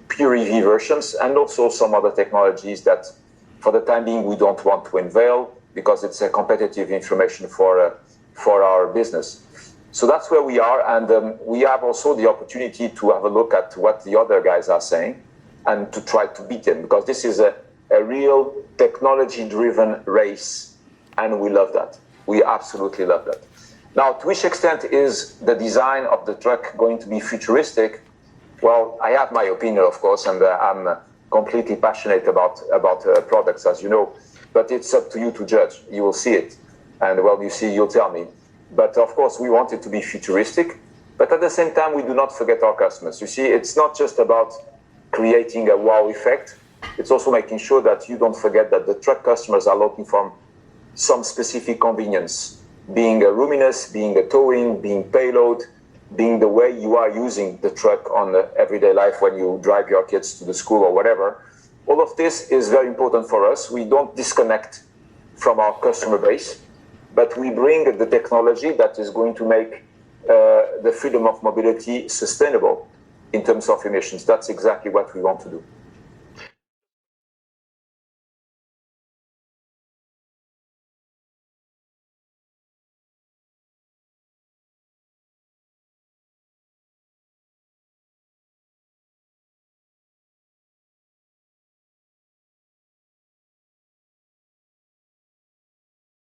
pure EV versions, and also some other technologies that, for the time being, we don't want to unveil because it's a competitive information for our business. So that's where we are, and we have also the opportunity to have a look at what the other guys are saying and to try to beat them, because this is a real technology-driven race, and we love that. We absolutely love that. Now, to which extent is the design of the truck going to be futuristic? Well, I have my opinion, of course, and I'm completely passionate about products, as you know, but it's up to you to judge. You will see it, and well, you see, you'll tell me. But of course, we want it to be futuristic, but at the same time, we do not forget our customers. You see, it's not just about creating a wow effect. It's also making sure that you don't forget that the truck customers are looking for some specific convenience, being a roominess, being a towing, being payload, being the way you are using the truck on the everyday life when you drive your kids to the school or whatever. All of this is very important for us. We don't disconnect from our customer base, but we bring the technology that is going to make the freedom of mobility sustainable in terms of emissions. That's exactly what we want to do.